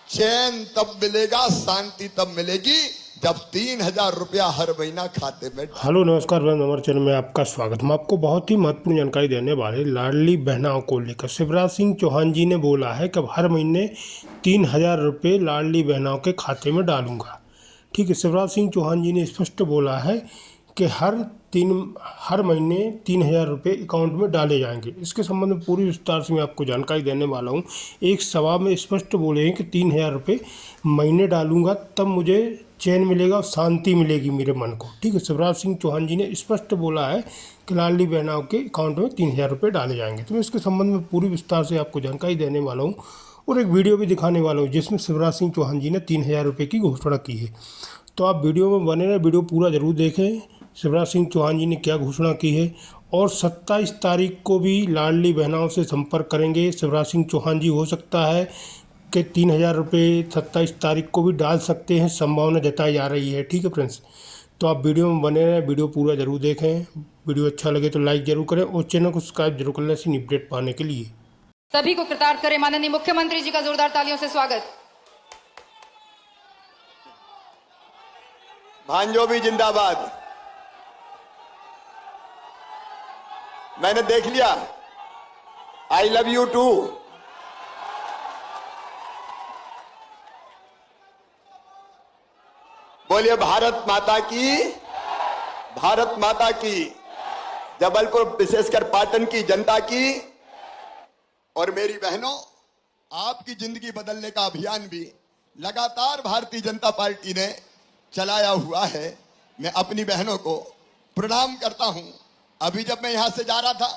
चैन तब मिलेगा, शांति तब मिलेगी जब 3,000 रुपया हर महीना खाते में। हेलो नमस्कार, हमारे चैनल में आपका स्वागत। हम आपको बहुत ही महत्वपूर्ण जानकारी देने वाले लाडली बहनाओं को लेकर शिवराज सिंह चौहान जी ने बोला है कि अब हर महीने 3,000 रुपये लाडली बहनाओं के खाते में डालूंगा। ठीक है, शिवराज सिंह चौहान जी ने स्पष्ट बोला है कि हर महीने 3,000 रुपये अकाउंट में डाले जाएंगे। इसके संबंध में पूरी विस्तार से मैं आपको जानकारी देने वाला हूँ। एक सभा में स्पष्ट बोले हैं कि 3,000 रुपये महीने डालूंगा, तब मुझे चैन मिलेगा और शांति मिलेगी मेरे मन को। ठीक है, शिवराज सिंह चौहान जी ने स्पष्ट बोला है कि लाडली बहनाओं के अकाउंट में 3,000 रुपये डाले जाएंगे। तो मैं इसके संबंध में पूरी विस्तार से आपको जानकारी देने वाला हूँ और एक वीडियो भी दिखाने वाला हूँ जिसमें शिवराज सिंह चौहान जी ने 3,000 रुपये की घोषणा की है। तो आप वीडियो में बने रहे, वीडियो पूरा ज़रूर देखें शिवराज सिंह चौहान जी ने क्या घोषणा की है। और 27 तारीख को भी लाडली बहनाओं से संपर्क करेंगे शिवराज सिंह चौहान जी। हो सकता है कि 3,000 रुपये 27 तारीख को भी डाल सकते हैं, संभावना जताई जा रही है। ठीक है फ्रेंड्स, तो आप वीडियो में बने रहें, वीडियो पूरा ज़रूर देखें। वीडियो अच्छा लगे तो लाइक जरूर करें और चैनल को सब्सक्राइब जरूर कर लें इसी अपडेट पाने के लिए। सभी को कृतार्थ करें। माननीय मुख्यमंत्री जी का जोरदार तालियों से स्वागत। भांजो भी जिंदाबाद। मैंने देख लिया, आई लव यू टू। बोलिए भारत माता की, भारत माता की। जबलपुर विशेषकर पाटन की जनता की और मेरी बहनों, आपकी जिंदगी बदलने का अभियान भी लगातार भारतीय जनता पार्टी ने चलाया हुआ है। मैं अपनी बहनों को प्रणाम करता हूं। अभी जब मैं यहां से जा रहा था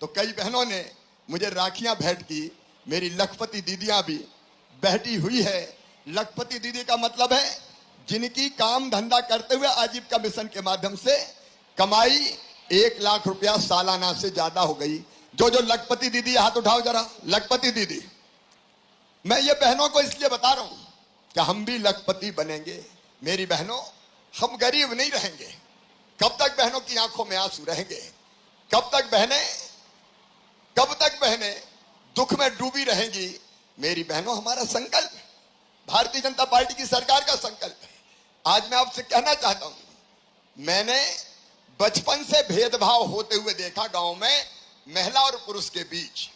तो कई बहनों ने मुझे राखियां भेंट की। मेरी लखपति दीदियां भी बैठी हुई है। लखपति दीदी का मतलब है जिनकी काम धंधा करते हुए आजीविका मिशन के माध्यम से कमाई 1 लाख रुपया सालाना से ज्यादा हो गई। जो लखपति दीदी, हाथ उठाओ जरा। लखपति दीदी, मैं ये बहनों को इसलिए बता रहा हूं कि हम भी लखपति बनेंगे। मेरी बहनों, हम गरीब नहीं रहेंगे। कब तक बहनों की आंखों में आंसू रहेंगे? कब तक बहनें दुख में डूबी रहेंगी? मेरी बहनों, हमारा संकल्प, भारतीय जनता पार्टी की सरकार का संकल्प है। आज मैं आपसे कहना चाहता हूं, मैंने बचपन से भेदभाव होते हुए देखा गांव में, महिला और पुरुष के बीच,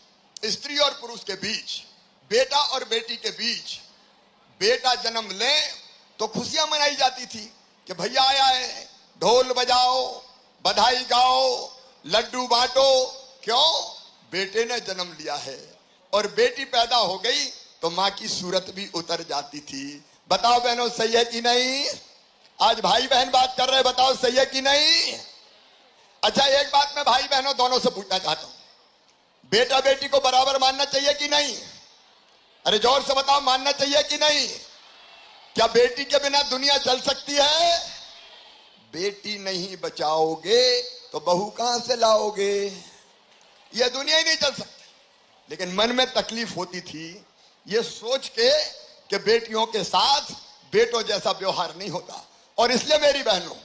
स्त्री और पुरुष के बीच, बेटा और बेटी के बीच। बेटा जन्म ले तो खुशियां मनाई जाती थी कि भैया आया है, ढोल बजाओ, बधाई गाओ, लड्डू बांटो। क्यों? बेटे ने जन्म लिया है। और बेटी पैदा हो गई तो मां की सूरत भी उतर जाती थी। बताओ बहनों, सही है कि नहीं? आज भाई बहन बात कर रहे, बताओ सही है कि नहीं? अच्छा, एक बात मैं भाई बहनों दोनों से पूछना चाहता हूं, बेटा बेटी को बराबर मानना चाहिए कि नहीं? अरे जोर से बताओ, मानना चाहिए कि नहीं? क्या बेटी के बिना दुनिया चल सकती है? बेटी नहीं बचाओगे तो बहू कहां से लाओगे? यह दुनिया ही नहीं चल सकती। लेकिन मन में तकलीफ होती थी ये सोच के कि बेटियों के साथ बेटों जैसा व्यवहार नहीं होता। और इसलिए मेरी बहनों,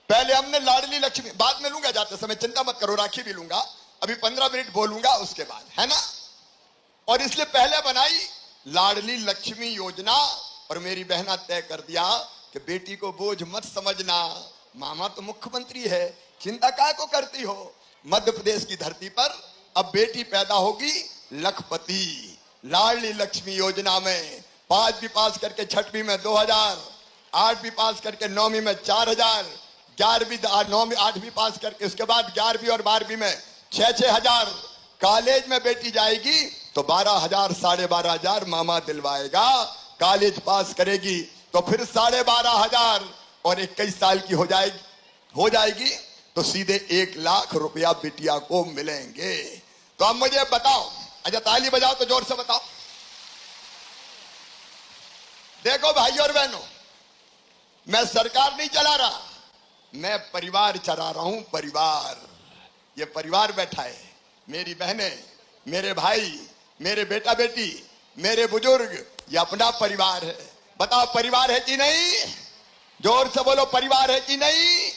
पहले हमने लाडली लक्ष्मी, बाद में लूंगा जाते समय, चिंता मत करो, राखी भी लूंगा। अभी 15 मिनट बोलूंगा उसके बाद, है ना? और इसलिए पहले बनाई लाडली लक्ष्मी योजना। और मेरी बहना तय कर दिया कि बेटी को बोझ मत समझना, मामा तो मुख्यमंत्री है, चिंता काय को करती हो। मध्य प्रदेश की धरती पर अब बेटी पैदा होगी लखपति। लाडली लक्ष्मी योजना में 5वीं पास करके 6वीं में 2,000, 8वीं पास करके 9वीं में 4,000, 11वीं 9वीं 8वीं पास करके उसके बाद 11वीं और 12वीं में 6-6 हजार। कॉलेज में बेटी जाएगी तो 12,000 12,500 मामा दिलवाएगा। कॉलेज पास करेगी तो फिर 12,500 और 21 साल की हो जाएगी तो सीधे 1 लाख रुपया बिटिया को मिलेंगे। तो अब मुझे बताओ, अच्छा ताली बजाओ तो जोर से बताओ। देखो भाइयों और बहनों, मैं सरकार नहीं चला रहा, मैं परिवार चला रहा हूं। परिवार, ये परिवार बैठा है, मेरी बहनें, मेरे भाई, मेरे बेटा बेटी, मेरे बुजुर्ग, ये अपना परिवार है। बताओ परिवार है कि नहीं? जोर से बोलो, परिवार है कि नहीं?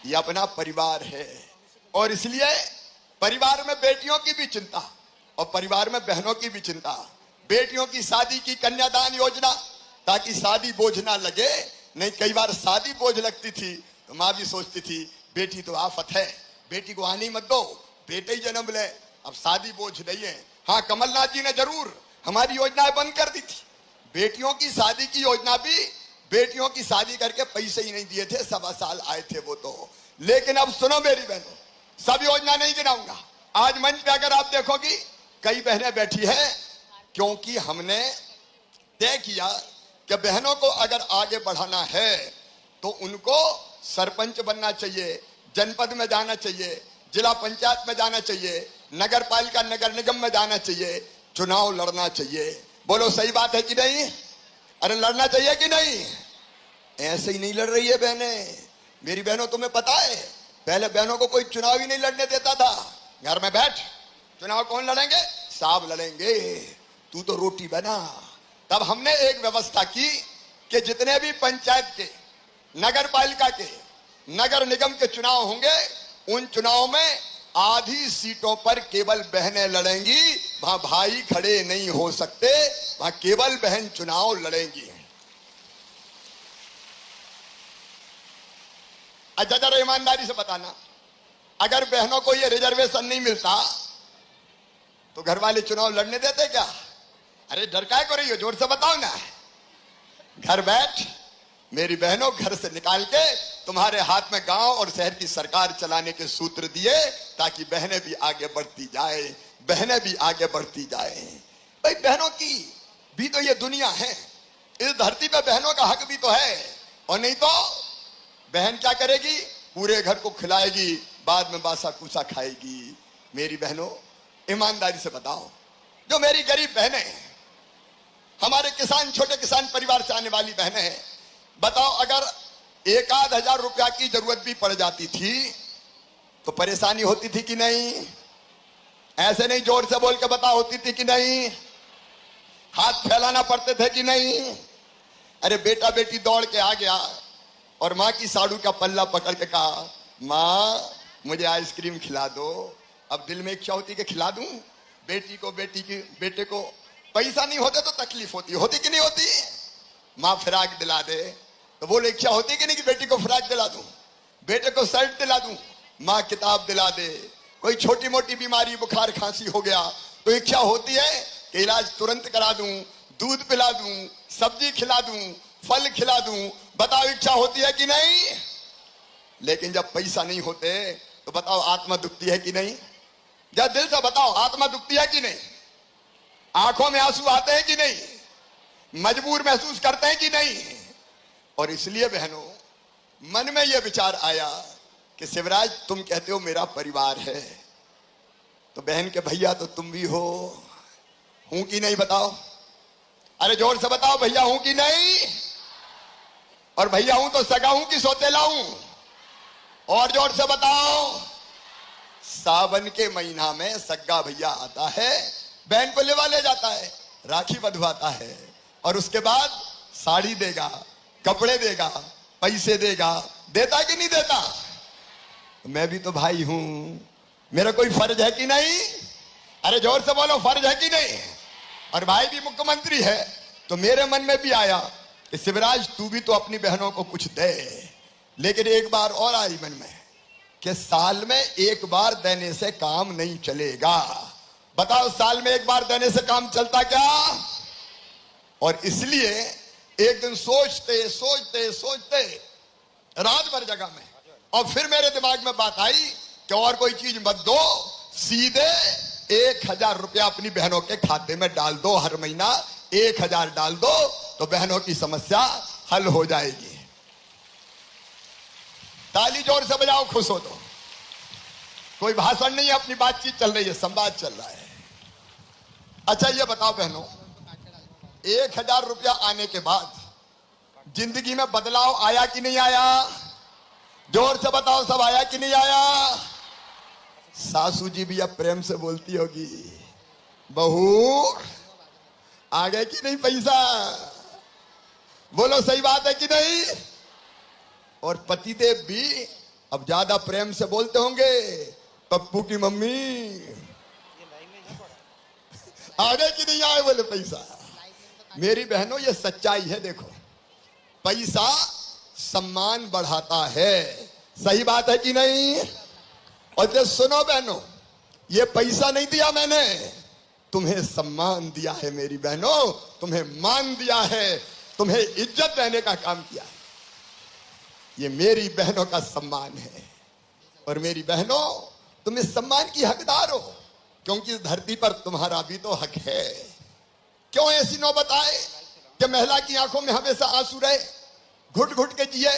ये अपना परिवार है। और इसलिए परिवार में बेटियों की भी चिंता और परिवार में बहनों की भी चिंता। बेटियों की शादी की कन्यादान योजना, ताकि शादी बोझ ना लगे। नहीं, कई बार शादी बोझ लगती थी तो माँ भी सोचती थी बेटी तो आफत है, बेटी को आने मत दो, बेटे ही जन्म ले, अब शादी बोझ नहीं है। हाँ, कमलनाथ जी ने जरूर हमारी योजनाएं बंद कर दी थी। बेटियों की शादी की योजना भी, बेटियों की शादी करके पैसे ही नहीं दिए थे, 1.25 साल आए थे वो तो। लेकिन अब सुनो मेरी बहनों, सब योजना नहीं गिनाऊंगा। आज मंच पे अगर आप देखोगी कई बहनें बैठी है, क्योंकि हमने तय किया कि बहनों को अगर आगे बढ़ाना है तो उनको सरपंच बनना चाहिए, जनपद में जाना चाहिए, जिला पंचायत में जाना चाहिए, नगर पालिका नगर निगम में जाना चाहिए, चुनाव लड़ना चाहिए। बोलो सही बात है कि नहीं? अरे लड़ना चाहिए कि नहीं? ऐसे ही नहीं लड़ रही है बहनें। मेरी बहनों, तुम्हें पता है पहले बहनों को कोई चुनाव ही नहीं लड़ने देता था। घर में बैठ, चुनाव कौन लड़ेंगे? साहब लड़ेंगे, तू तो रोटी बना। तब हमने एक व्यवस्था की कि जितने भी पंचायत के, नगर पालिका के, नगर निगम के चुनाव होंगे, उन चुनाव में आधी सीटों पर केवल बहनें लड़ेंगी। वहां भाई खड़े नहीं हो सकते, वहां केवल बहन चुनाव लड़ेंगी। अच्छा, जरा ईमानदारी से बताना, अगर बहनों को ये रिजर्वेशन नहीं मिलता तो घर वाले चुनाव लड़ने देते क्या? अरे डर काय को रही हो, जोर से बताओ ना। घर बैठ मेरी बहनों, घर से निकाल के तुम्हारे हाथ में गांव और शहर की सरकार चलाने के सूत्र दिए, ताकि बहनें भी आगे बढ़ती जाए, बहनें भी आगे बढ़ती जाए। भाई बहनों की भी तो ये दुनिया है, इस धरती पे बहनों का हक भी तो है। और नहीं तो बहन क्या करेगी? पूरे घर को खिलाएगी, बाद में बासा कुसा खाएगी। मेरी बहनों, ईमानदारी से बताओ, जो मेरी गरीब बहनें हैं, हमारे किसान, छोटे किसान परिवार से आने वाली बहनें हैं, बताओ अगर 1,000 रुपया की जरूरत भी पड़ जाती थी तो परेशानी होती थी कि नहीं? ऐसे नहीं, जोर से बोल के बता, होती थी कि नहीं? हाथ फैलाना पड़ते थे कि नहीं? अरे बेटा बेटी दौड़ के आ गया और माँ की साड़ू का पल्ला पकड़ के कहा, माँ मुझे आइसक्रीम खिला दो। अब दिल में इच्छा होती कि खिला दूं बेटी को, बेटे को। पैसा नहीं होते तो तकलीफ होती कि नहीं होती? माँ फिराक दिला दे तो बोले इच्छा होती कि नहीं कि बेटी को फिराक दिला दूं, बेटे को शर्ट दिला दूं। माँ किताब दिला दे। कोई छोटी मोटी बीमारी, बुखार खांसी हो गया तो इच्छा होती है कि इलाज तुरंत करा दूं, दूध पिला दूं, सब्जी खिला दूं, फल खिला दूं। बताओ इच्छा होती है कि नहीं? लेकिन जब पैसा नहीं होते तो बताओ आत्मा दुखती है कि नहीं? जब दिल से बताओ, आत्मा दुखती है कि नहीं? आंखों में आंसू आते हैं कि नहीं? मजबूर महसूस करते हैं कि नहीं? और इसलिए बहनों, मन में यह विचार आया कि शिवराज तुम कहते हो मेरा परिवार है, तो बहन के भैया तो तुम भी हो, हूं कि नहीं? बताओ, अरे जोर से बताओ, भैया हूं कि नहीं? और भैया हूं तो सगा हूं कि सौतेला हूं? और जोर से बताओ। सावन के महीना में सग्गा भैया आता है, बहन को लेवा ले जाता है, राखी बंधवाता है, और उसके बाद साड़ी देगा, कपड़े देगा, पैसे देगा। देता कि नहीं देता? मैं भी तो भाई हूं, मेरा कोई फर्ज है कि नहीं? अरे जोर से बोलो, फर्ज है कि नहीं? और भाई भी मुख्यमंत्री है, तो मेरे मन में भी आया कि शिवराज तू भी तो अपनी बहनों को कुछ दे। लेकिन एक बार और आई मन में कि साल में एक बार देने से काम नहीं चलेगा। बताओ, साल में एक बार देने से काम चलता क्या? और इसलिए एक दिन सोचते सोचते सोचते रात भर जगह में, और फिर मेरे दिमाग में बात आई कि और कोई चीज मत दो, सीधे 1,000 रुपया अपनी बहनों के खाते में डाल दो। हर महीना 1,000 डाल दो तो बहनों की समस्या हल हो जाएगी। ताली जोर से बजाओ, खुश हो तो। कोई भाषण नहीं है, अपनी बातचीत चल रही है, संवाद चल रहा है। अच्छा ये बताओ बहनों, 1,000 रुपया आने के बाद जिंदगी में बदलाव आया कि नहीं आया? जोर से बताओ, सब आया कि नहीं आया? सासू जी भी अब प्रेम से बोलती होगी, बहू आ गए कि नहीं पैसा? बोलो सही बात है कि नहीं? और पतिदेव भी अब ज्यादा प्रेम से बोलते होंगे, पप्पू की मम्मी आगे कि नहीं आए बोले पैसा। मेरी बहनों ये सच्चाई है। देखो पैसा सम्मान बढ़ाता है, सही बात है कि नहीं। और ये सुनो बहनों, ये पैसा नहीं दिया मैंने, तुम्हें सम्मान दिया है मेरी बहनों, तुम्हें मान दिया है, तुम्हें इज्जत देने का काम किया है। ये मेरी बहनों का सम्मान है। और मेरी बहनों तुम इस सम्मान की हकदार हो, क्योंकि इस धरती पर तुम्हारा भी तो हक है। क्यों ऐसी नौबत आए कि महिला की आंखों में हमेशा आंसू रहे, घुट घुट के जिए,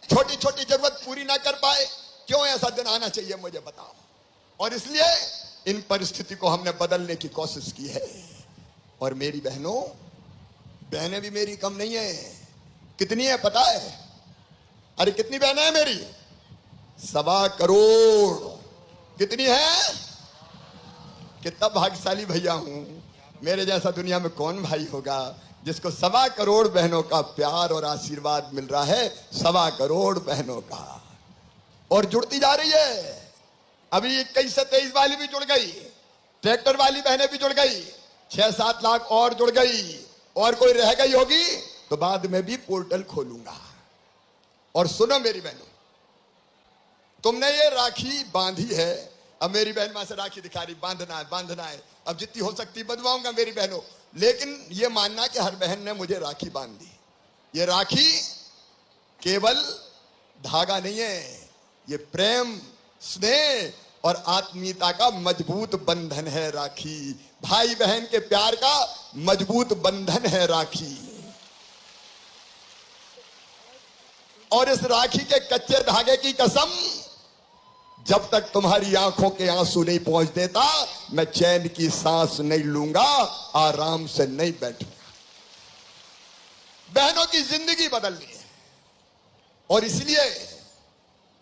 छोटी छोटी जरूरत पूरी ना कर पाए? क्यों ऐसा दिन आना चाहिए, मुझे बताओ। और इसलिए इन परिस्थिति को हमने बदलने की कोशिश की है। और मेरी बहनों, बहनें भी मेरी कम नहीं है। कितनी है पता है? अरे कितनी बहनें हैं मेरी? 1.25 करोड़। कितनी है? कितना भाग्यशाली भैया हूं। मेरे जैसा दुनिया में कौन भाई होगा जिसको 1.25 करोड़ बहनों का प्यार और आशीर्वाद मिल रहा है। 1.25 करोड़ बहनों का। और जुड़ती जा रही है। अभी 21 से 23 वाली भी जुड़ गई, ट्रैक्टर वाली बहनें भी जुड़ गई, 6-7 लाख और जुड़ गई। और कोई रह गई होगी तो बाद में भी पोर्टल खोलूंगा। और सुनो मेरी बहनों, तुमने ये राखी बांधी है। अब मेरी बहन मां से राखी दिखा रही, बांधना है बांधना है। अब जितनी हो सकती बंधवाऊंगा मेरी बहनों, लेकिन ये मानना कि हर बहन ने मुझे राखी बांध दी। ये राखी केवल धागा नहीं है, ये प्रेम, स्नेह और आत्मीयता का मजबूत बंधन है राखी। भाई बहन के प्यार का मजबूत बंधन है राखी। और इस राखी के कच्चे धागे की कसम, जब तक तुम्हारी आंखों के आंसू नहीं पहुंच देता, मैं चैन की सांस नहीं लूंगा, आराम से नहीं बैठूंगा। बहनों की जिंदगी बदलनी है। और इसलिए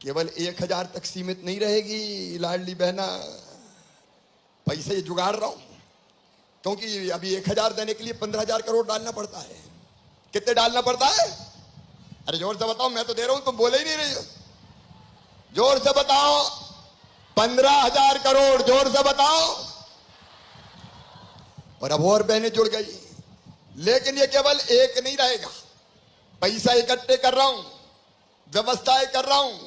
केवल 1000 तक सीमित नहीं रहेगी लाडली बहना। पैसे जुगाड़ रहा हूं, क्योंकि अभी 1000 देने के लिए 15,000 करोड़ डालना पड़ता है। कितने डालना पड़ता है? अरे जोर से बताओ, मैं तो दे रहा हूं, तुम बोले ही नहीं रही हो। जोर से बताओ। 15,000 करोड़, जोर से बताओ। और अब और बहनें जुड़ गई। लेकिन ये केवल एक नहीं रहेगा। पैसा इकट्ठे कर रहा हूं, व्यवस्थाएं कर रहा हूं।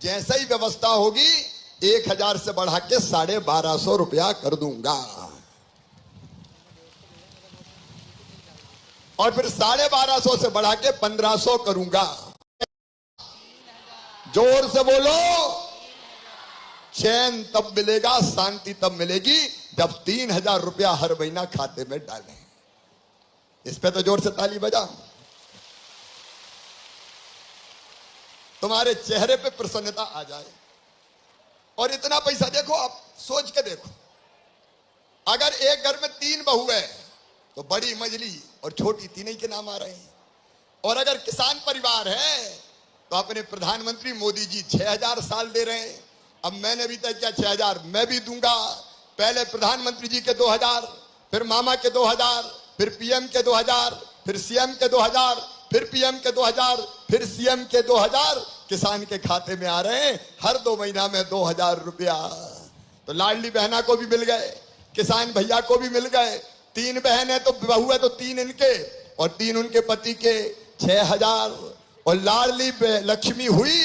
जैसे ही व्यवस्था होगी 1000 से बढ़ा के 1250 रुपया कर दूंगा। और फिर 1250 से बढ़ा के 1500 करूंगा। जोर से बोलो। चैन तब मिलेगा, शांति तब मिलेगी जब 3000 रुपया हर महीना खाते में डालें। इस पे तो जोर से ताली बजा। तुम्हारे चेहरे पे प्रसन्नता आ जाए। और इतना पैसा देखो, आप सोच के देखो, अगर एक घर में 3 बहू है तो बड़ी मजली और छोटी तीनों के नाम आ रहे हैं। और अगर किसान परिवार है तो अपने प्रधानमंत्री मोदी जी 6000 साल दे रहे हैं। अब मैंने भी तय किया 6000 मैं भी दूंगा। पहले प्रधानमंत्री जी के 2000, फिर मामा के 2000, फिर पीएम के 2000, फिर सीएम के 2000, फिर पीएम के 2000, फिर सीएम के 2000 किसान के खाते में आ रहे हैं हर 2 महीना में 2000 रुपया। तो लाडली बहना को भी मिल गए, किसान भैया को भी मिल गए। 3 बहन है तो बहू है तो 3 इनके और 3 उनके पति के 6000। और लाडली लक्ष्मी हुई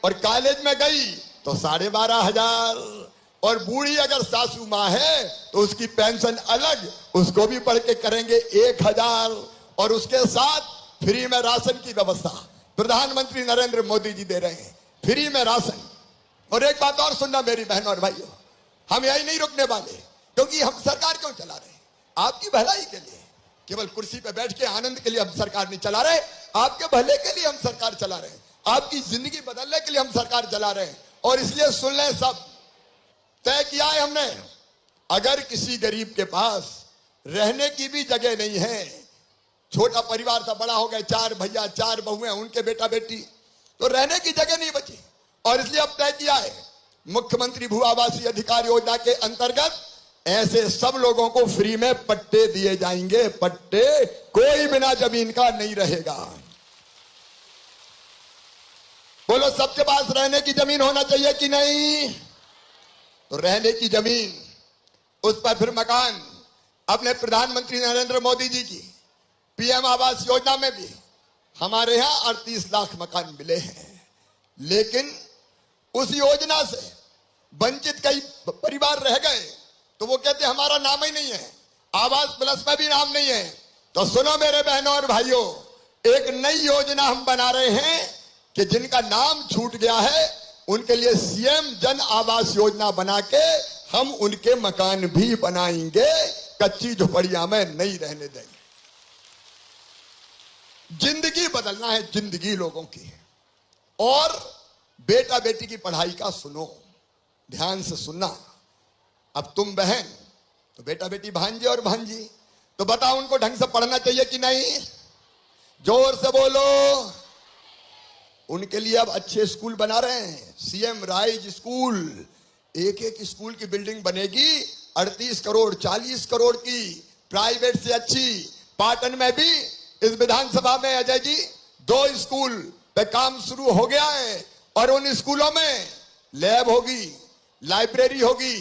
और कॉलेज में गई तो 12,500। और बूढ़ी अगर सासू माँ है तो उसकी पेंशन अलग, उसको भी पढ़ के करेंगे 1000। और उसके साथ फ्री में राशन की व्यवस्था प्रधानमंत्री नरेंद्र मोदी जी दे रहे हैं, फ्री में राशन। और एक बात और सुनना मेरी बहनों और भाइयों, हम यही नहीं रुकने वाले, क्योंकि हम सरकार क्यों चला रहे हैं? आपकी भलाई के लिए। केवल कुर्सी पे बैठ के आनंद के लिए हम सरकार नहीं चला रहे, आपके भले के लिए हम सरकार चला रहे हैं, आपकी जिंदगी बदलने के लिए हम सरकार चला रहे हैं। और इसलिए सुन लें, सब तय किया है हमने, अगर किसी गरीब के पास रहने की भी जगह नहीं है, छोटा परिवार था, बड़ा हो गया, 4 भैया 4 बहुएं, उनके बेटा बेटी, तो रहने की जगह नहीं बची। और इसलिए अब तय किया है मुख्यमंत्री भू आवासीय अधिकार योजना के अंतर्गत ऐसे सब लोगों को फ्री में पट्टे दिए जाएंगे। पट्टे, कोई बिना जमीन का नहीं रहेगा। बोलो, सबके पास रहने की जमीन होना चाहिए कि नहीं? तो रहने की जमीन, उस पर फिर मकान, अपने प्रधानमंत्री नरेंद्र मोदी जी की पीएम आवास योजना में भी हमारे यहां 38 लाख मकान मिले हैं। लेकिन उस योजना से वंचित कई परिवार रह गए, तो वो कहते हमारा नाम ही नहीं है, आवास प्लस में भी नाम नहीं है। तो सुनो मेरे बहनों और भाइयों, एक नई योजना हम बना रहे हैं कि जिनका नाम छूट गया है उनके लिए सीएम जन आवास योजना बना के हम उनके मकान भी बनाएंगे, कच्ची झोपड़ियां में नहीं रहने देंगे। जिंदगी बदलना है, जिंदगी लोगों की। और बेटा बेटी की पढ़ाई का सुनो, ध्यान से सुनना। अब तुम बहन तो बेटा बेटी भांजे और भांजी, तो बताओ उनको ढंग से पढ़ना चाहिए कि नहीं? जोर से बोलो। उनके लिए अब अच्छे स्कूल बना रहे हैं, सीएम राइज स्कूल। एक एक स्कूल की बिल्डिंग बनेगी 38 करोड़ 40 करोड़ की, प्राइवेट से अच्छी। पाटन में भी इस विधानसभा में अजय जी 2 स्कूल पे काम शुरू हो गया है, और उन स्कूलों में लैब होगी, लाइब्रेरी होगी,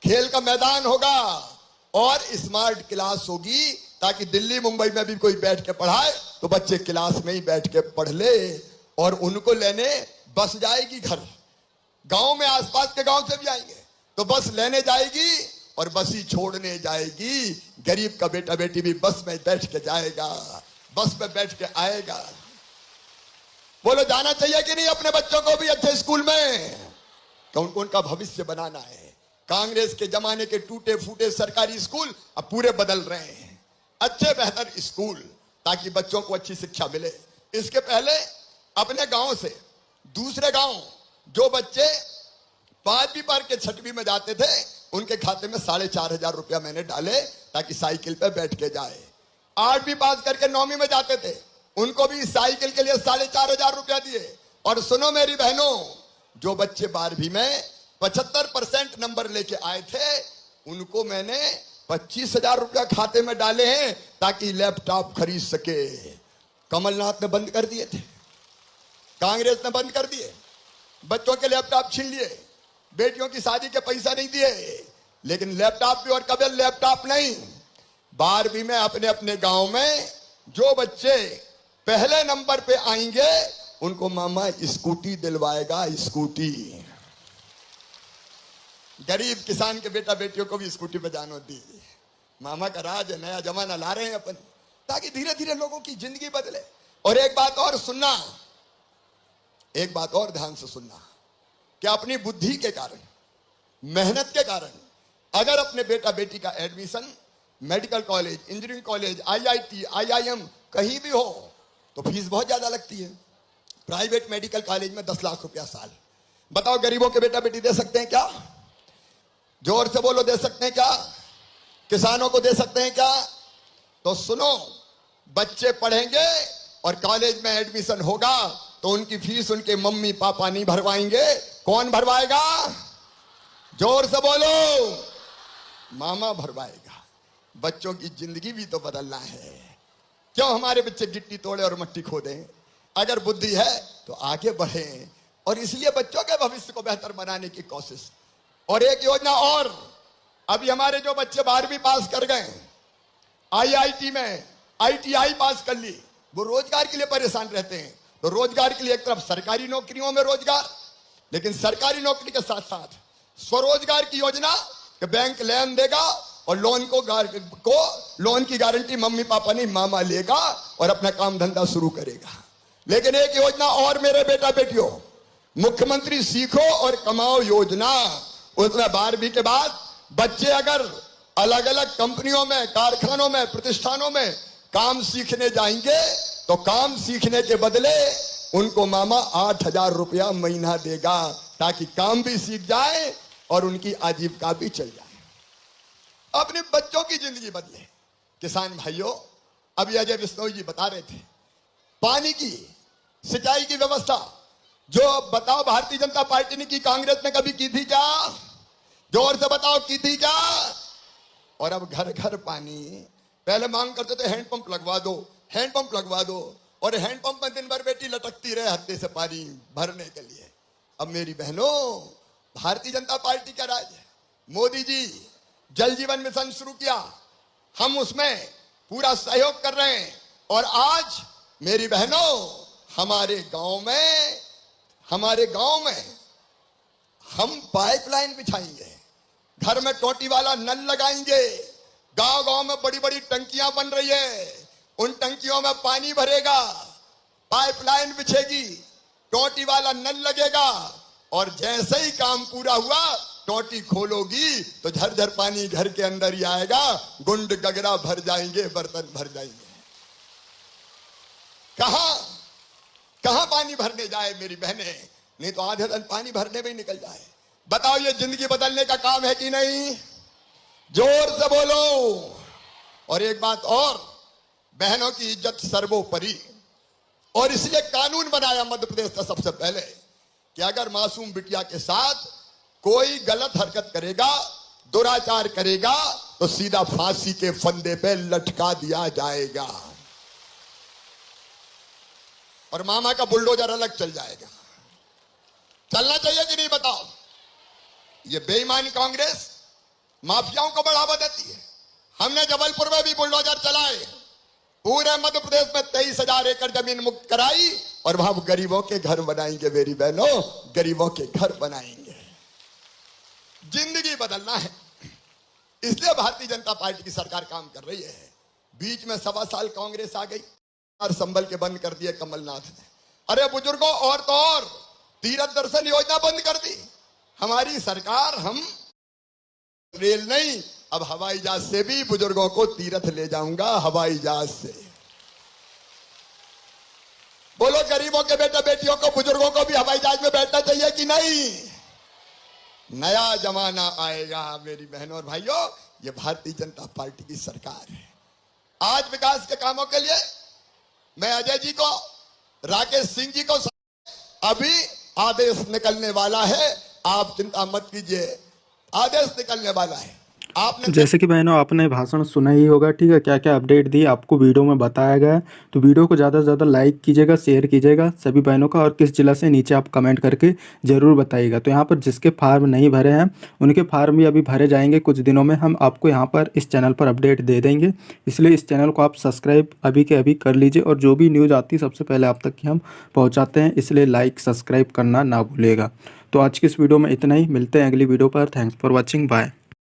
खेल का मैदान होगा और स्मार्ट क्लास होगी, ताकि दिल्ली मुंबई में भी कोई बैठ के पढ़ाए तो बच्चे क्लास में ही बैठ के पढ़ ले। और उनको लेने बस जाएगी घर, गांव में आसपास के गांव से भी आएंगे तो बस लेने जाएगी और बस ही छोड़ने जाएगी। गरीब का बेटा बेटी भी बस में बैठ के जाएगा, बस में बैठ के आएगा। बोलो जाना चाहिए कि नहीं अपने बच्चों को भी अच्छे स्कूल में? तो उनको उनका भविष्य बनाना है। कांग्रेस के जमाने के टूटे फूटे सरकारी स्कूल अब पूरे बदल रहे हैं, अच्छे बेहतर स्कूल, ताकि बच्चों को अच्छी शिक्षा मिले। इसके पहले अपने गांव से दूसरे गांव जो बच्चे 5वीं पार के 6वीं में जाते थे, उनके खाते में 4,500 रुपया मैंने डाले, ताकि साइकिल पे बैठ के जाए। 8वीं पास करके 9वीं में जाते थे, उनको भी साइकिल के लिए 4,500 रुपया दिए। और सुनो मेरी बहनों, जो बच्चे 12वीं में 75% नंबर लेके आए थे, उनको मैंने 25,000 रुपया खाते में डाले हैं, ताकि लैपटॉप खरीद सके। कमलनाथ ने बंद कर दिए थे, कांग्रेस ने बंद कर दिए, बच्चों के लैपटॉप छीन लिए, बेटियों की शादी के पैसा नहीं दिए, लेकिन लैपटॉप भी और कभी लैपटॉप नहीं। 12वीं में अपने अपने गांव में जो बच्चे पहले नंबर पे आएंगे उनको मामा स्कूटी दिलवाएगा, स्कूटी। गरीब किसान के बेटा बेटियों को भी स्कूटी पे जानो दी। मामा का राज है, नया जमाना ला रहे हैं अपन, ताकि धीरे धीरे लोगों की जिंदगी बदले। और एक बात और सुनना, एक बात और ध्यान से सुनना, कि अपनी बुद्धि के कारण, मेहनत के कारण अगर अपने बेटा बेटी का admission medical college, engineering college, IIT, IIM कहीं भी हो तो फीस बहुत ज्यादा लगती है। प्राइवेट मेडिकल कॉलेज में 10 लाख रुपया साल। बताओ गरीबों के बेटा बेटी दे सकते हैं क्या? जोर से बोलो, दे सकते हैं क्या? किसानों को दे सकते हैं क्या? तो सुनो, बच्चे पढ़ेंगे और कॉलेज में एडमिशन होगा तो उनकी फीस उनके मम्मी पापा नहीं भरवाएंगे, कौन भरवाएगा? जोर से बोलो, मामा भरवाएगा। बच्चों की जिंदगी भी तो बदलना है। क्यों हमारे बच्चे गिट्टी तोड़े और मट्टी खोदें? अगर बुद्धि है तो आगे बढ़े, और इसलिए बच्चों के भविष्य को बेहतर बनाने की कोशिश। और एक योजना और, अभी हमारे जो बच्चे 12वीं पास कर गए, IIT में ITI पास कर ली, वो रोजगार के लिए परेशान रहते हैं। तो रोजगार के लिए एक तरफ सरकारी नौकरियों में रोजगार, लेकिन सरकारी नौकरी के साथ साथ स्वरोजगार की योजना कि बैंक लोन देगा और लोन की गारंटी मम्मी पापा नहीं, मामा लेगा और अपना काम धंधा शुरू करेगा। लेकिन एक योजना और मेरे बेटा बेटियों, मुख्यमंत्री सीखो और कमाओ योजना। उसमें 12वीं के बाद बच्चे अगर अलग अलग कंपनियों में, कारखानों में, प्रतिष्ठानों में काम सीखने जाएंगे तो काम सीखने के बदले उनको मामा 8,000 रुपया महीना देगा, ताकि काम भी सीख जाए और उनकी आजीविका भी चल जाए, अपने बच्चों की जिंदगी बदले। किसान भाइयों, अभी अजय बिश्नोई जी बता रहे थे, पानी की, सिंचाई की व्यवस्था जो बताओ भारतीय जनता पार्टी ने की, कांग्रेस ने कभी की थी क्या? जोर से बताओ, की थी क्या? और अब घर घर पानी। पहले मांग करते थे हैंडपंप लगवा दो, हैंडपंप लगवा दो, और हैंडपंप में दिन भर बेटी लटकती रहे हत्थे से पानी भरने के लिए। अब मेरी बहनों, भारतीय जनता पार्टी का राज है। मोदी जी जल जीवन मिशन शुरू किया, हम उसमें पूरा सहयोग कर रहे हैं। और आज मेरी बहनों, हमारे गांव में हम पाइपलाइन बिछाएंगे, घर में टोटी वाला नल लगाएंगे, गांव गांव में बड़ी बड़ी टंकियां बन रही है, उन टंकियों में पानी भरेगा, पाइपलाइन बिछेगी, टोटी वाला नल लगेगा, और जैसे ही काम पूरा हुआ टोटी खोलोगी तो झरझर पानी घर के अंदर ही आएगा, गुंड गगरा भर जाएंगे, बर्तन भर जाएंगे। कहां पानी भरने जाए मेरी बहने, नहीं तो आधे दिन पानी भरने में ही निकल जाए। बताओ ये जिंदगी बदलने का काम है कि नहीं? जोर से बोलो। और एक बात और, बहनों की इज्जत सर्वोपरि, और इसलिए कानून बनाया मध्य प्रदेश का सबसे पहले कि अगर मासूम बिटिया के साथ कोई गलत हरकत करेगा, दुराचार करेगा, तो सीधा फांसी के फंदे पे लटका दिया जाएगा और मामा का बुलडोजर अलग चल जाएगा। चलना चाहिए कि नहीं बताओ? ये बेईमान कांग्रेस माफियाओं को बढ़ावा देती है। हमने जबलपुर में भी बुलडोजर चलाए, पूरे मध्य प्रदेश में 23,000 एकड़ जमीन मुक्त कराई, और वहां गरीबों के घर बनाएंगे मेरी बहनों, गरीबों के घर बनाएंगे। जिंदगी बदलना है, इसलिए भारतीय जनता पार्टी की सरकार काम कर रही है। बीच में 1.25 साल कांग्रेस आ गई और संभल के बंद कर दिए कमलनाथ ने। अरे बुजुर्गों, और तो और तीर्थ दर्शन योजना बंद कर दी हमारी सरकार। हम रेल नहीं, अब हवाई जहाज से भी बुजुर्गों को तीर्थ ले जाऊंगा, हवाई जहाज से। बोलो, गरीबों के बेटे बेटियों को, बुजुर्गों को भी हवाई जहाज में बैठना चाहिए कि नहीं? नया जमाना आएगा मेरी बहनों और भाइयों, ये भारतीय जनता पार्टी की सरकार है। आज विकास के कामों के लिए मैं अजय जी को, राकेश सिंह जी को, अभी आदेश निकलने वाला है, आप चिंता मत कीजिए, आदेश निकलने वाला है। आपने जैसे कि बहनों आपने भाषण सुना ही होगा, ठीक है, क्या क्या अपडेट दी आपको वीडियो में बताया गया है। तो वीडियो को ज़्यादा से ज़्यादा लाइक कीजिएगा, शेयर कीजिएगा सभी बहनों का, और किस जिला से नीचे आप कमेंट करके ज़रूर बताइएगा। तो यहाँ पर जिसके फार्म नहीं भरे हैं उनके फार्म भी अभी भरे जाएंगे कुछ दिनों में। हम आपको यहाँ पर इस चैनल पर अपडेट दे देंगे, इसलिए इस चैनल को आप सब्सक्राइब अभी के अभी कर लीजिए, और जो भी न्यूज़ आती है सबसे पहले आप तक हम पहुँचाते हैं, इसलिए लाइक सब्सक्राइब करना ना भूलिएगा। तो आज की इस वीडियो में इतना ही, मिलते हैं अगली वीडियो पर। Thanks for watching, bye.